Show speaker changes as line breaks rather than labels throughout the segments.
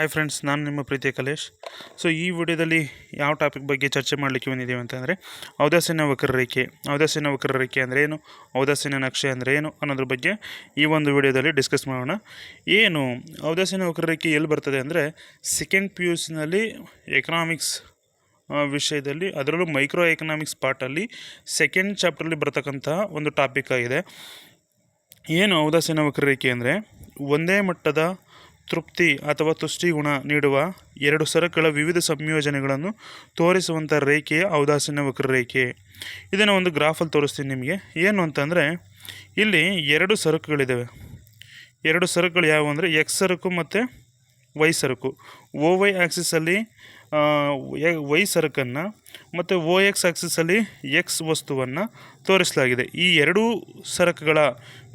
Hi friends, ನಾನು ನಿಮ್ಮ ಪ್ರೀತಿಯ ಕಲೇಶ್. ಸೊ ಈ ವಿಡಿಯೋದಲ್ಲಿ ಯಾವ ಟಾಪಿಕ್ ಬಗ್ಗೆ ಚರ್ಚೆ ಮಾಡಲಿಕ್ಕೆ ಬಂದಿದ್ದೀವಿ ಅಂತಂದರೆ ಔದಾಸೀನ ವಕ್ರರೇಖೆ. ಔದಾಸೀನ ವಕ್ರರೇಖೆ ಅಂದರೆ ಏನು, ಔದಾಸೀನ ನಕ್ಷೆ ಅಂದರೆ ಏನು ಅನ್ನೋದ್ರ ಬಗ್ಗೆ ಈ ಒಂದು ವಿಡಿಯೋದಲ್ಲಿ ಡಿಸ್ಕಸ್ ಮಾಡೋಣ. ಏನು ಔದಾಸೀನ ವಕ್ರರೇಖೆ ಎಲ್ಲಿ ಬರ್ತದೆ ಅಂದರೆ ಸೆಕೆಂಡ್ ಪಿ ಯು ಸಿನಲ್ಲಿ ಎಕನಾಮಿಕ್ಸ್ ವಿಷಯದಲ್ಲಿ, ಅದರಲ್ಲೂ ಮೈಕ್ರೋ ಎಕನಾಮಿಕ್ಸ್ ಪಾರ್ಟಲ್ಲಿ ಸೆಕೆಂಡ್ ಚಾಪ್ಟರ್ಲಿ ಬರ್ತಕ್ಕಂತಹ ಒಂದು ಟಾಪಿಕ್ ಆಗಿದೆ. ಏನು ಔದಾಸೀನ ವಕ್ರರೇಖೆ ಅಂದರೆ ಒಂದೇ ಮಟ್ಟದ ತೃಪ್ತಿ ಅಥವಾ ತುಷ್ಟಿಗುಣ ನೀಡುವ ಎರಡು ಸರಕುಗಳ ವಿವಿಧ ಸಂಯೋಜನೆಗಳನ್ನು ತೋರಿಸುವಂಥ ರೇಖೆಯ ಔದಾಸೀನ ವಕ್ರರೇಖೆ. ಇದನ್ನು ಒಂದು ಗ್ರಾಫಲ್ಲಿ ತೋರಿಸ್ತೀನಿ ನಿಮಗೆ. ಏನು ಅಂತಂದರೆ ಇಲ್ಲಿ ಎರಡು ಸರಕುಗಳಿದ್ದಾವೆ. ಎರಡು ಸರಕುಗಳು ಯಾವುವು ಅಂದರೆ ಎಕ್ಸ್ ಸರಕು ಮತ್ತು ವೈ ಸರಕು. ಓ ವೈ ಆ್ಯಕ್ಸಿಸಲ್ಲಿ ವೈ ಸರಕನ್ನು ಮತ್ತು ಓ ಎಕ್ಸ್ ಆ್ಯಕ್ಸಿಸಲ್ಲಿ ಎಕ್ಸ್ ವಸ್ತುವನ್ನು ತೋರಿಸಲಾಗಿದೆ. ಈ ಎರಡೂ ಸರಕುಗಳ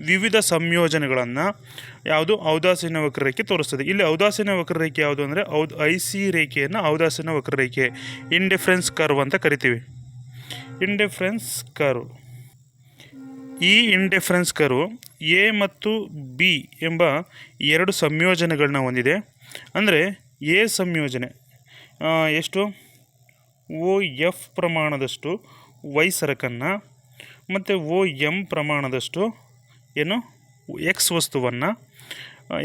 ವಿವಿಧ ಸಂಯೋಜನೆಗಳನ್ನು ಯಾವುದು ಔದಾಸೀನ ವಕ್ರರೇಖೆ ತೋರಿಸ್ತದೆ. ಇಲ್ಲಿ ಔದಾಸೀನ ವಕ್ರರೇಖೆ ಯಾವುದು ಅಂದರೆ ಐ ಸಿ ರೇಖೆಯನ್ನು ಔದಾಸೀನ ವಕ್ರರೇಖೆ, ಇಂಡಿಫರೆನ್ಸ್ ಕರ್ವ್ ಅಂತ ಕರಿತೀವಿ. ಇಂಡಿಫರೆನ್ಸ್ ಕರ್ವ್, ಈ ಇಂಡಿಫರೆನ್ಸ್ ಕರ್ವ್ ಎ ಮತ್ತು ಬಿ ಎಂಬ ಎರಡು ಸಂಯೋಜನೆಗಳನ್ನ ಹೊಂದಿದೆ. ಅಂದರೆ ಎ ಸಂಯೋಜನೆ ಎಷ್ಟು, ಓ ಎಫ್ ಪ್ರಮಾಣದಷ್ಟು ವೈ ಸರಕನ್ನು ಮತ್ತು ಓ ಎಮ್ ಪ್ರಮಾಣದಷ್ಟು ಏನು ಎಕ್ಸ್ ವಸ್ತುವನ್ನು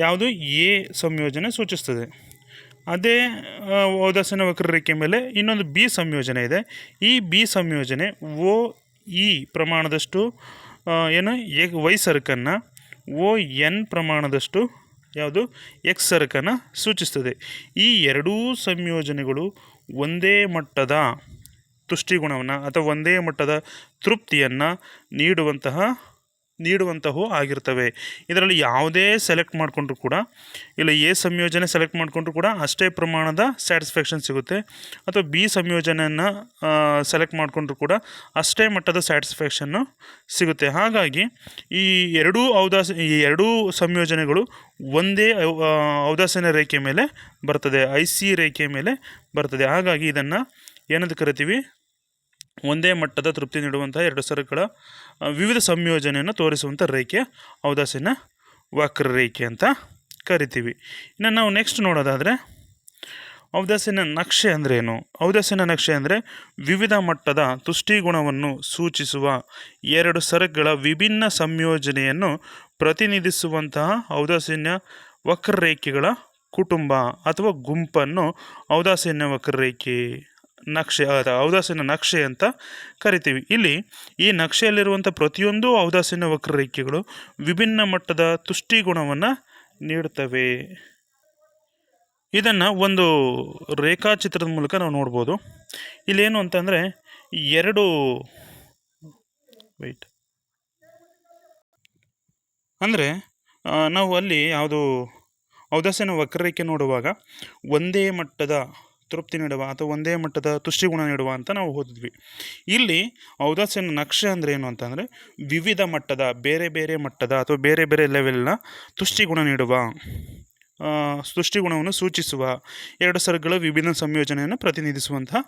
ಯಾವುದು ಎ ಸಂಯೋಜನೆ ಸೂಚಿಸ್ತದೆ. ಅದೇ ಔದಾಸೀನ ವಕ್ರರೇಖೆ ಮೇಲೆ ಇನ್ನೊಂದು ಬಿ ಸಂಯೋಜನೆ ಇದೆ. ಈ ಬಿ ಸಂಯೋಜನೆ ಓ ಇ ಪ್ರಮಾಣದಷ್ಟು ಏನು ವೈ ಸರಕನ್ನು, ಓ ಎನ್ ಪ್ರಮಾಣದಷ್ಟು ಯಾವುದು ಎಕ್ಸ್ ಸರಕನ್ನು ಸೂಚಿಸ್ತದೆ. ಈ ಎರಡೂ ಸಂಯೋಜನೆಗಳು ಒಂದೇ ಮಟ್ಟದ ತುಷ್ಟಿಗುಣವನ್ನು ಅಥವಾ ಒಂದೇ ಮಟ್ಟದ ತೃಪ್ತಿಯನ್ನು ನೀಡುವಂತಹವು ಆಗಿರ್ತವೆ. ಇದರಲ್ಲಿ ಯಾವುದೇ ಸೆಲೆಕ್ಟ್ ಮಾಡಿಕೊಂಡ್ರು ಕೂಡ, ಇಲ್ಲ ಎ ಸಂಯೋಜನೆ ಸೆಲೆಕ್ಟ್ ಮಾಡಿಕೊಂಡ್ರು ಕೂಡ ಅಷ್ಟೇ ಪ್ರಮಾಣದ ಸ್ಯಾಟಿಸ್ಫ್ಯಾಕ್ಷನ್ ಸಿಗುತ್ತೆ, ಅಥವಾ ಬಿ ಸಂಯೋಜನೆಯನ್ನು ಸೆಲೆಕ್ಟ್ ಮಾಡಿಕೊಂಡ್ರು ಕೂಡ ಅಷ್ಟೇ ಮಟ್ಟದ ಸ್ಯಾಟಿಸ್ಫ್ಯಾಕ್ಷನ್ನು ಸಿಗುತ್ತೆ. ಹಾಗಾಗಿ ಈ ಎರಡೂ ಸಂಯೋಜನೆಗಳು ಒಂದೇ ಔದಾಸೀನ ರೇಖೆ ಮೇಲೆ ಬರ್ತದೆ, ಐ ಸಿ ರೇಖೆ ಮೇಲೆ ಬರ್ತದೆ. ಹಾಗಾಗಿ ಇದನ್ನು ಏನಂತ ಕರಿತೀವಿ, ಒಂದೇ ಮಟ್ಟದ ತೃಪ್ತಿ ನೀಡುವಂತಹ ಎರಡು ಸರಕುಗಳ ವಿವಿಧ ಸಂಯೋಜನೆಯನ್ನು ತೋರಿಸುವಂಥ ರೇಖೆ ಔದಾಸೀನ ವಕ್ರರೇಖೆ ಅಂತ ಕರಿತೀವಿ. ಇನ್ನು ನಾವು ನೆಕ್ಸ್ಟ್ ನೋಡೋದಾದರೆ ಔದಾಸೀನ ನಕ್ಷೆ ಅಂದರೆ ಏನು. ಔದಾಸೀನ ನಕ್ಷೆ ಅಂದರೆ ವಿವಿಧ ಮಟ್ಟದ ತುಷ್ಟಿಗುಣವನ್ನು ಸೂಚಿಸುವ ಎರಡು ಸರಕುಗಳ ವಿಭಿನ್ನ ಸಂಯೋಜನೆಯನ್ನು ಪ್ರತಿನಿಧಿಸುವಂತಹ ಔದಾಸೀನ ವಕ್ರರೇಖೆಗಳ ಕುಟುಂಬ ಅಥವಾ ಗುಂಪನ್ನು ಔದಾಸೀನ ವಕ್ರರೇಖೆ ನಕ್ಷೆ ಔದಾಸೀನ ನಕ್ಷೆ ಅಂತ ಕರಿತೀವಿ. ಇಲ್ಲಿ ಈ ನಕ್ಷೆಯಲ್ಲಿರುವಂಥ ಪ್ರತಿಯೊಂದು ಔದಾಸೀನ ವಕ್ರರೇಖೆಗಳು ವಿಭಿನ್ನ ಮಟ್ಟದ ತುಷ್ಟಿಗುಣವನ್ನು ನೀಡುತ್ತವೆ. ಇದನ್ನು ಒಂದು ರೇಖಾಚಿತ್ರದ ಮೂಲಕ ನಾವು ನೋಡ್ಬೋದು. ಇಲ್ಲೇನು ಅಂತಂದರೆ ಅಂದರೆ ನಾವು ಅಲ್ಲಿ ಯಾವುದು ಔದಾಸೀನ ವಕ್ರರೇಖೆ ನೋಡುವಾಗ ಒಂದೇ ಮಟ್ಟದ ತೃಪ್ತಿ ನೀಡುವ ಅಥವಾ ಒಂದೇ ಮಟ್ಟದ ತುಷ್ಟಿಗುಣ ನೀಡುವ ಅಂತ ನಾವು ಓದಿದ್ವಿ. ಇಲ್ಲಿ ಔದಾಸೀನ ನಕ್ಷೆ ಅಂದರೆ ಏನು ಅಂತಂದರೆ ವಿವಿಧ ಮಟ್ಟದ, ಬೇರೆ ಬೇರೆ ಮಟ್ಟದ ಅಥವಾ ಬೇರೆ ಬೇರೆ ಲೆವೆಲ್ನ ತುಷ್ಟಿಗುಣ ನೀಡುವ, ತುಷ್ಟಿಗುಣವನ್ನು ಸೂಚಿಸುವ ಎರಡು ಸರಕುಗಳ ವಿಭಿನ್ನ ಸಂಯೋಜನೆಯನ್ನು ಪ್ರತಿನಿಧಿಸುವಂತಹ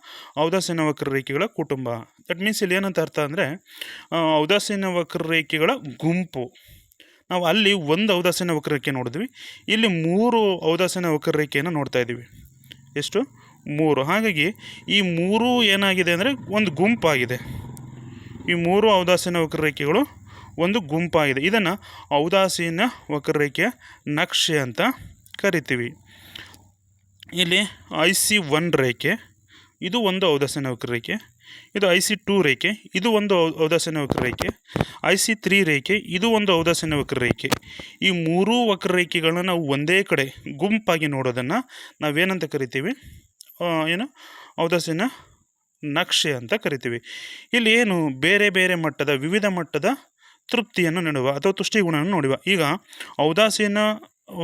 ಔದಾಸೀನ ವಕ್ರರೇಖೆಗಳ ಕುಟುಂಬ. ದಟ್ ಮೀನ್ಸ್ ಇಲ್ಲಿ ಏನಂತ ಅರ್ಥ ಅಂದರೆ ಔದಾಸೀನ ವಕ್ರರೇಖೆಗಳ ಗುಂಪು. ನಾವು ಅಲ್ಲಿ ಒಂದು ಔದಾಸೀನ ವಕ್ರರೇಖೆ ನೋಡಿದ್ವಿ, ಇಲ್ಲಿ 3 ಔದಾಸೀನ ವಕ್ರರೇಖೆಯನ್ನು ನೋಡ್ತಾ ಇದ್ದೀವಿ. ಎಷ್ಟು? 3. ಹಾಗಾಗಿ ಈ 3 ಏನಾಗಿದೆ ಅಂದರೆ ಒಂದು ಗುಂಪಾಗಿದೆ. ಈ 3 ಔದಾಸೀನ ವಕ್ರರೇಖೆಗಳು ಒಂದು ಗುಂಪಾಗಿದೆ. ಇದನ್ನು ಔದಾಸೀನ ವಕ್ರರೇಖೆಯ ನಕ್ಷೆ ಅಂತ ಕರಿತೀವಿ. ಇಲ್ಲಿ IC1 ರೇಖೆ, ಇದು ಒಂದು ಔದಾಸೀನ ವಕ್ರರೇಖೆ. ಇದು IC2 ರೇಖೆ, ಇದು ಒಂದು ಔದಾಸೀನ ವಕ್ರರೇಖೆ. IC3 ರೇಖೆ, ಇದು ಒಂದು ಔದಾಸೀನ ವಕ್ರರೇಖೆ. ಈ 3 ವಕ್ರರೇಖೆಗಳನ್ನ ನಾವು ಒಂದೇ ಕಡೆ ಗುಂಪಾಗಿ ನೋಡೋದನ್ನು ನಾವೇನಂತ ಕರಿತೀವಿ, ಏನು ಔದಾಸೀನ ನಕ್ಷೆ ಅಂತ ಕರಿತೀವಿ. ಇಲ್ಲಿ ಏನು ಬೇರೆ ಬೇರೆ ಮಟ್ಟದ, ವಿವಿಧ ಮಟ್ಟದ ತೃಪ್ತಿಯನ್ನು ನೀಡುವ ಅಥವಾ ತುಷ್ಟಿಗುಣವನ್ನು ನೋಡುವ. ಈಗ ಔದಾಸೀನ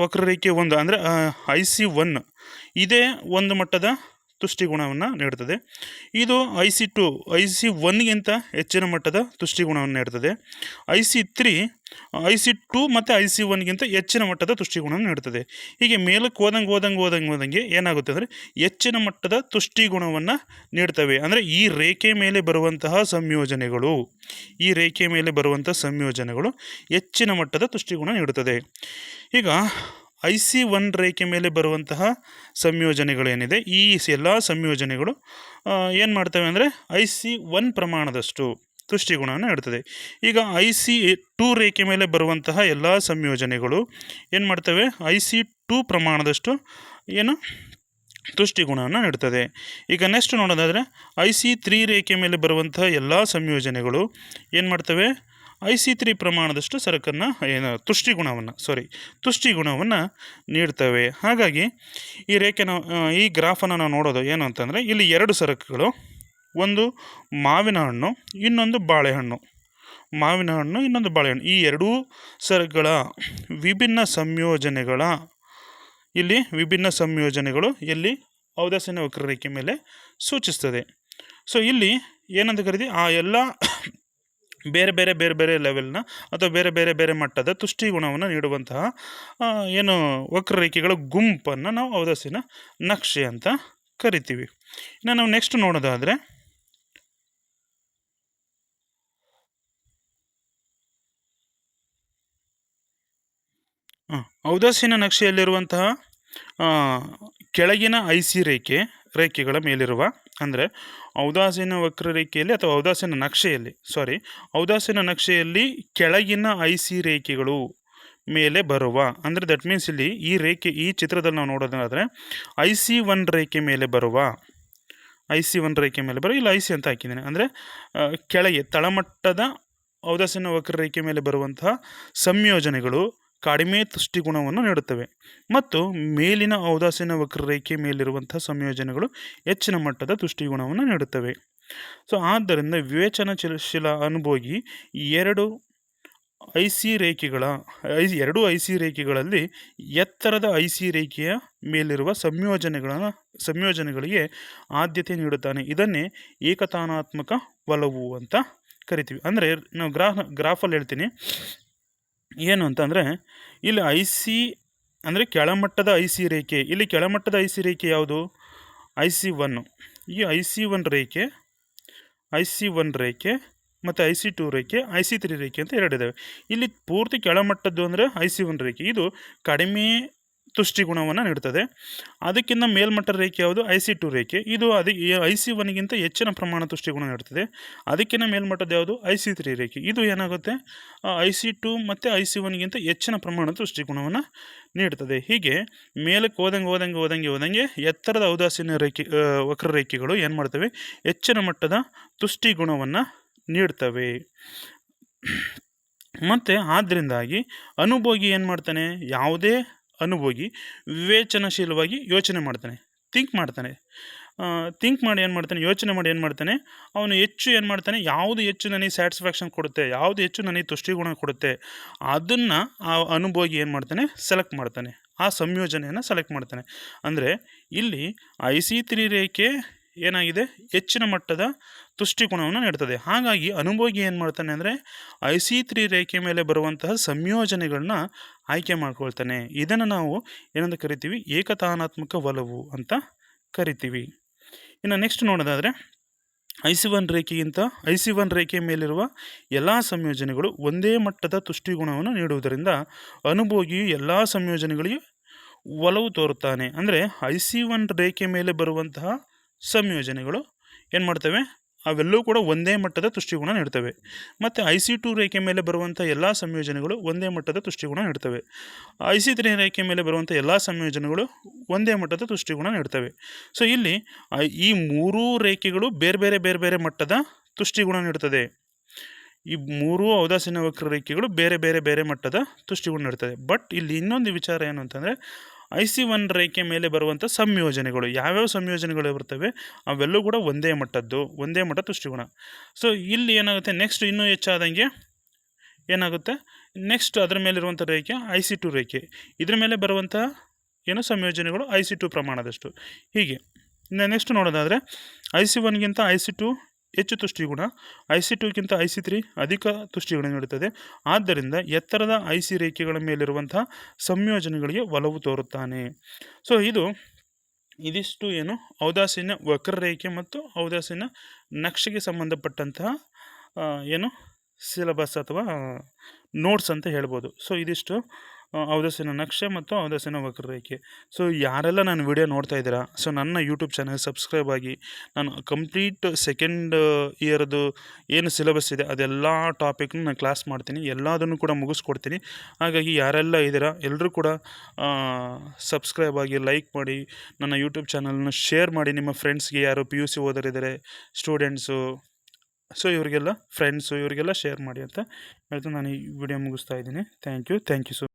ವಕ್ರರೇಖೆ ಒಂದು ಅಂದರೆ IC1 ಇದೇ ಒಂದು ಮಟ್ಟದ ತುಷ್ಟಿಗುಣವನ್ನು ನೀಡುತ್ತದೆ. ಇದು IC1ಗಿಂತ ಹೆಚ್ಚಿನ ಮಟ್ಟದ ತುಷ್ಟಿಗುಣವನ್ನು ನೀಡುತ್ತದೆ. IC2 ಮತ್ತು IC1ಗಿಂತ ಹೆಚ್ಚಿನ ಮಟ್ಟದ ತುಷ್ಟಿಗುಣವನ್ನು ನೀಡುತ್ತದೆ. ಹೀಗೆ ಮೇಲಕ್ಕೆ ಹೋದಂಗೆ ಏನಾಗುತ್ತೆ ಅಂದರೆ ಹೆಚ್ಚಿನ ಮಟ್ಟದ ತುಷ್ಟಿಗುಣವನ್ನು ನೀಡ್ತವೆ. ಅಂದರೆ ಈ ರೇಖೆ ಮೇಲೆ ಬರುವಂತಹ ಸಂಯೋಜನೆಗಳು ಹೆಚ್ಚಿನ ಮಟ್ಟದ ತುಷ್ಟಿಗುಣ ನೀಡುತ್ತದೆ. ಈಗ IC1 ರೇಖೆ ಮೇಲೆ ಬರುವಂತಹ ಸಂಯೋಜನೆಗಳೇನಿದೆ ಈ ಎಲ್ಲ ಸಂಯೋಜನೆಗಳು ಏನು ಮಾಡ್ತವೆ ಅಂದರೆ IC1 ಪ್ರಮಾಣದಷ್ಟು ತುಷ್ಟಿಗುಣವನ್ನು ನೀಡುತ್ತದೆ. ಈಗ IC2 ರೇಖೆ ಮೇಲೆ ಬರುವಂತಹ ಎಲ್ಲ ಸಂಯೋಜನೆಗಳು ಏನು ಮಾಡ್ತವೆ IC2 ಪ್ರಮಾಣದಷ್ಟು ಏನು ತುಷ್ಟಿಗುಣವನ್ನು ನೀಡುತ್ತದೆ. ಈಗ ನೆಕ್ಸ್ಟ್ ನೋಡೋದಾದರೆ IC3 ರೇಖೆ ಮೇಲೆ ಬರುವಂತಹ ಎಲ್ಲ ಸಂಯೋಜನೆಗಳು ಏನು ಮಾಡ್ತವೆ IC3 ಪ್ರಮಾಣದಷ್ಟು ಸರಕನ್ನು ತುಷ್ಟಿಗುಣವನ್ನು ನೀಡ್ತವೆ. ಹಾಗಾಗಿ ಈ ಈ ಗ್ರಾಫನ್ನು ನಾವು ನೋಡೋದು ಏನು ಅಂತಂದರೆ ಇಲ್ಲಿ ಎರಡು ಸರಕುಗಳು, ಒಂದು ಮಾವಿನ ಹಣ್ಣು ಇನ್ನೊಂದು ಬಾಳೆಹಣ್ಣು, ಇನ್ನೊಂದು ಬಾಳೆಹಣ್ಣು, ಈ ಎರಡೂ ಸರಕುಗಳ ವಿಭಿನ್ನ ಸಂಯೋಜನೆಗಳು ಎಲ್ಲಿ ಔದಾಸೀನ್ಯ ವಕ್ರರೇಖೆ ಮೇಲೆ ಸೂಚಿಸ್ತದೆ. ಸೊ ಇಲ್ಲಿ ಏನಂತ ಕರಿತೀವಿ ಆ ಎಲ್ಲ ಬೇರೆ ಬೇರೆ ಲೆವೆಲ್ನ ಅಥವಾ ಬೇರೆ ಬೇರೆ ಮಟ್ಟದ ತುಷ್ಟಿಗುಣವನ್ನು ನೀಡುವಂತಹ ಏನು ವಕ್ರರೇಖೆಗಳ ಗುಂಪನ್ನು ನಾವು ಔದಾಸೀನ ನಕ್ಷೆ ಅಂತ ಕರಿತೀವಿ. ಇನ್ನು ನಾವು ನೆಕ್ಸ್ಟ್ ನೋಡೋದಾದರೆ ಔದಾಸೀನ ನಕ್ಷೆಯಲ್ಲಿರುವಂತಹ ಕೆಳಗಿನ IC ರೇಖೆಗಳ ಮೇಲಿರುವ ಅಂದರೆ ಔದಾಸೀನ ವಕ್ರರೇಖೆಯಲ್ಲಿ ಅಥವಾ ಔದಾಸೀನ ನಕ್ಷೆಯಲ್ಲಿ ಕೆಳಗಿನ IC ರೇಖೆಗಳು ಮೇಲೆ ಬರುವ ಅಂದರೆ ದಟ್ ಮೀನ್ಸ್ ಇಲ್ಲಿ ಈ ಚಿತ್ರದಲ್ಲಿ ನಾವು ನೋಡೋದಾದರೆ IC1 ರೇಖೆ ಮೇಲೆ ಬರುವ ಇಲ್ಲಿ IC ಅಂತ ಹಾಕಿದ್ದೇನೆ ಅಂದರೆ ಕೆಳಗೆ ತಳಮಟ್ಟದ ಔದಾಸೀನ ವಕ್ರರೇಖೆ ಮೇಲೆ ಬರುವಂತಹ ಸಂಯೋಜನೆಗಳು ಕಡಿಮೆ ತುಷ್ಟಿಗುಣವನ್ನು ನೀಡುತ್ತವೆ ಮತ್ತು ಮೇಲಿನ ಔದಾಸೀನ ವಕ್ರರೇಖೆ ಮೇಲಿರುವಂತಹ ಸಂಯೋಜನೆಗಳು ಹೆಚ್ಚಿನ ಮಟ್ಟದ ತುಷ್ಟಿಗುಣವನ್ನು ನೀಡುತ್ತವೆ. ಸೊ ಆದ್ದರಿಂದ ವಿವೇಚನಾಶೀಲ ಅನುಭೋಗಿ ಎರಡೂ IC ರೇಖೆಗಳಲ್ಲಿ ಎತ್ತರದ IC ರೇಖೆಯ ಮೇಲಿರುವ ಸಂಯೋಜನೆಗಳಿಗೆ ಆದ್ಯತೆ ನೀಡುತ್ತಾನೆ. ಇದನ್ನೇ ಏಕತಾನಾತ್ಮಕ ಒಲವು ಅಂತ ಕರಿತೀವಿ. ಅಂದರೆ ನಾವು ಗ್ರಾಫಲ್ಲಿ ಹೇಳ್ತೀನಿ ಏನು ಅಂತಂದರೆ ಇಲ್ಲಿ IC ಅಂದರೆ ಕೆಳಮಟ್ಟದ IC ರೇಖೆ, ಇಲ್ಲಿ ಕೆಳಮಟ್ಟದ IC ರೇಖೆ ಯಾವುದು IC1, ಈ IC1 ರೇಖೆ ಮತ್ತು IC2 ರೇಖೆ, IC3 ರೇಖೆ ಅಂತ ಎರಡಿದ್ದಾವೆ. ಇಲ್ಲಿ ಪೂರ್ತಿ ಕೆಳಮಟ್ಟದ್ದು ಅಂದರೆ IC1 ರೇಖೆ, ಇದು ಕಡಿಮೆ ತುಷ್ಟಿಗುಣವನ್ನು ನೀಡುತ್ತದೆ. ಅದಕ್ಕಿಂತ ಮೇಲ್ಮಟ್ಟ ರೇಖೆ ಯಾವುದು IC2 ರೇಖೆ, ಇದು IC1ಗಿಂತ ಹೆಚ್ಚಿನ ಪ್ರಮಾಣ ತುಷ್ಟಿಗುಣ ನೀಡುತ್ತದೆ. ಅದಕ್ಕಿಂತ ಮೇಲ್ಮಟ್ಟದ ಯಾವುದು IC3 ರೇಖೆ, ಇದು ಏನಾಗುತ್ತೆ IC2 ಮತ್ತು IC1ಗಿಂತ ಹೆಚ್ಚಿನ ಪ್ರಮಾಣದ ತುಷ್ಟಿಗುಣವನ್ನು ನೀಡುತ್ತದೆ. ಹೀಗೆ ಮೇಲಕ್ಕೆ ಹೋದಂಗೆ ಎತ್ತರದ ಔದಾಸೀನ್ಯ ವಕ್ರರೇಖೆಗಳು ಏನು ಮಾಡ್ತವೆ ಹೆಚ್ಚಿನ ಮಟ್ಟದ ತುಷ್ಟಿಗುಣವನ್ನು ನೀಡ್ತವೆ. ಮತ್ತು ಆದ್ದರಿಂದಾಗಿ ಅನುಭೋಗಿ ಏನು ಮಾಡ್ತಾನೆ, ಯಾವುದೇ ಅನುಭೋಗಿ ವಿವೇಚನಾಶೀಲವಾಗಿ ಯೋಚನೆ ಮಾಡ್ತಾನೆ, ಥಿಂಕ್ ಮಾಡಿ ಯೋಚನೆ ಮಾಡಿ ಏನು ಮಾಡ್ತಾನೆ ಅವನು ಹೆಚ್ಚು ಏನು ಮಾಡ್ತಾನೆ, ಯಾವುದು ಹೆಚ್ಚು ನನಗೆ ಸ್ಯಾಟಿಸ್ಫ್ಯಾಕ್ಷನ್ ಕೊಡುತ್ತೆ, ಯಾವುದು ಹೆಚ್ಚು ನನಗೆ ತುಷ್ಟಿಗುಣ ಕೊಡುತ್ತೆ ಅದನ್ನು ಆ ಅನುಭೋಗಿ ಏನು ಮಾಡ್ತಾನೆ ಸೆಲೆಕ್ಟ್ ಮಾಡ್ತಾನೆ, ಆ ಸಂಯೋಜನೆಯನ್ನು ಸೆಲೆಕ್ಟ್ ಮಾಡ್ತಾನೆ. ಅಂದರೆ ಇಲ್ಲಿ IC3 ರೇಖೆ ಏನಾಗಿದೆ ಹೆಚ್ಚಿನ ಮಟ್ಟದ ತುಷ್ಟಿಗುಣವನ್ನು ನೀಡ್ತದೆ. ಹಾಗಾಗಿ ಅನುಭೋಗಿ ಏನು ಮಾಡ್ತಾನೆ ಅಂದರೆ IC3 ರೇಖೆ ಮೇಲೆ ಬರುವಂತಹ ಸಂಯೋಜನೆಗಳನ್ನ ಆಯ್ಕೆ ಮಾಡ್ಕೊಳ್ತಾನೆ. ಇದನ್ನು ನಾವು ಏನಂತ ಕರಿತೀವಿ ಏಕತಾನಾತ್ಮಕ ಒಲವು ಅಂತ ಕರಿತೀವಿ. ಇನ್ನು ನೆಕ್ಸ್ಟ್ ನೋಡೋದಾದರೆ IC1 ರೇಖೆ ಮೇಲಿರುವ ಎಲ್ಲ ಸಂಯೋಜನೆಗಳು ಒಂದೇ ಮಟ್ಟದ ತುಷ್ಟಿಗುಣವನ್ನು ನೀಡುವುದರಿಂದ ಅನುಭೋಗಿಯು ಎಲ್ಲ ಸಂಯೋಜನೆಗಳಿಗೆ ಒಲವು ತೋರುತ್ತಾನೆ. ಅಂದರೆ IC1 ರೇಖೆ ಮೇಲೆ ಬರುವಂತಹ ಸಂಯೋಜನೆಗಳು ಏನು ಮಾಡ್ತವೆ ಅವೆಲ್ಲವೂ ಕೂಡ ಒಂದೇ ಮಟ್ಟದ ತುಷ್ಟಿಗುಣ ನೀಡ್ತವೆ. ಮತ್ತು IC2 ರೇಖೆ ಮೇಲೆ ಬರುವಂಥ ಎಲ್ಲ ಸಂಯೋಜನೆಗಳು ಒಂದೇ ಮಟ್ಟದ ತುಷ್ಟಿಗುಣ ನೀಡ್ತವೆ. IC3 ರೇಖೆ ಮೇಲೆ ಬರುವಂಥ ಎಲ್ಲ ಸಂಯೋಜನೆಗಳು ಒಂದೇ ಮಟ್ಟದ ತುಷ್ಟಿಗುಣ ನೀಡ್ತವೆ. ಸೊ ಇಲ್ಲಿ ಈ ಮೂರೂ ರೇಖೆಗಳು ಬೇರೆ ಮಟ್ಟದ ತುಷ್ಟಿಗುಣ ನೀಡುತ್ತದೆ. ಈ ಮೂರೂ ಔದಾಸೀನ್ಯ ವಕ್ರರೇಖೆಗಳು ಬೇರೆ ಮಟ್ಟದ ತುಷ್ಟಿಗುಣ ನೀಡ್ತದೆ. ಬಟ್ ಇಲ್ಲಿ ಇನ್ನೊಂದು ವಿಚಾರ ಏನು ಅಂತಂದರೆ IC1 ರೇಖೆ ಮೇಲೆ ಬರುವಂಥ ಸಂಯೋಜನೆಗಳು ಯಾವ್ಯಾವ ಸಂಯೋಜನೆಗಳು ಬರ್ತವೆ ಅವೆಲ್ಲೂ ಕೂಡ ಒಂದೇ ಮಟ್ಟ ತುಷ್ಟಿಗುಣ. ಸೊ ಇಲ್ಲಿ ಏನಾಗುತ್ತೆ ನೆಕ್ಸ್ಟ್ ಇನ್ನೂ ಹೆಚ್ಚಾದಂಗೆ ಏನಾಗುತ್ತೆ ನೆಕ್ಸ್ಟ್ ಅದರ ಮೇಲಿರುವಂಥ ರೇಖೆ IC2 ರೇಖೆ, ಇದರ ಮೇಲೆ ಬರುವಂಥ ಸಂಯೋಜನೆಗಳು IC2 ಪ್ರಮಾಣದಷ್ಟು. ಹೀಗೆ ನೆಕ್ಸ್ಟ್ ನೋಡೋದಾದರೆ IC1ಗಿಂತ IC2 ಹೆಚ್ಚು ತುಷ್ಟಿಗುಣ, IC2ಗಿಂತ IC3 ಅಧಿಕ ತುಷ್ಟಿಗುಣ ನೀಡುತ್ತದೆ. ಆದ್ದರಿಂದ ಎತ್ತರದ IC ರೇಖೆಗಳ ಮೇಲಿರುವಂತಹ ಸಂಯೋಜನೆಗಳಿಗೆ ಒಲವು ತೋರುತ್ತಾನೆ. ಸೊ ಇದಿಷ್ಟು ಔದಾಸೀನ್ಯ ವಕ್ರರೇಖೆ ಮತ್ತು ಔದಾಸೀನ್ಯ ನಕ್ಷೆಗೆ ಸಂಬಂಧಪಟ್ಟಂತಹ ಸಿಲೆಬಸ್ ಅಥವಾ ನೋಟ್ಸ್ ಅಂತ ಹೇಳ್ಬೋದು. ಸೊ ಇದಿಷ್ಟು ಔದಾಸೀನ ನಕ್ಷೆ ಮತ್ತು ಔದಾಸೀನ ವಕ್ರರೇಖೆ. ಸೊ ಯಾರೆಲ್ಲ ನನ್ನ ವಿಡಿಯೋ ನೋಡ್ತಾ ಇದ್ದೀರಾ, ಸೊ ನನ್ನ ಯೂಟ್ಯೂಬ್ ಚಾನಲ್ ಸಬ್ಸ್ಕ್ರೈಬ್ ಆಗಿ. ನಾನು ಕಂಪ್ಲೀಟ್ ಸೆಕೆಂಡ್ ಇಯರ್ದು ಏನು ಸಿಲೆಬಸ್ ಇದೆ ಅದೆಲ್ಲ ಟಾಪಿಕ್ನು ನಾನು ಕ್ಲಾಸ್ ಮಾಡ್ತೀನಿ, ಎಲ್ಲದನ್ನು ಕೂಡ ಮುಗಿಸ್ಕೊಡ್ತೀನಿ. ಹಾಗಾಗಿ ಯಾರೆಲ್ಲ ಇದ್ದೀರಾ ಎಲ್ಲರೂ ಕೂಡ ಸಬ್ಸ್ಕ್ರೈಬ್ ಆಗಿ, ಲೈಕ್ ಮಾಡಿ, ನನ್ನ ಯೂಟ್ಯೂಬ್ ಚಾನಲ್ನ ಶೇರ್ ಮಾಡಿ ನಿಮ್ಮ ಫ್ರೆಂಡ್ಸ್ಗೆ, ಯಾರು PUC ಓದೋರಿದ್ದಾರೆ, ಸ್ಟೂಡೆಂಟ್ಸು, ಸೊ ಇವರಿಗೆಲ್ಲ, ಫ್ರೆಂಡ್ಸು, ಇವರಿಗೆಲ್ಲ ಶೇರ್ ಮಾಡಿ ಅಂತ ಹೇಳ್ತಾ ನಾನು ಈ ವಿಡಿಯೋ ಮುಗಿಸ್ತಾ ಇದ್ದೀನಿ. Thank you so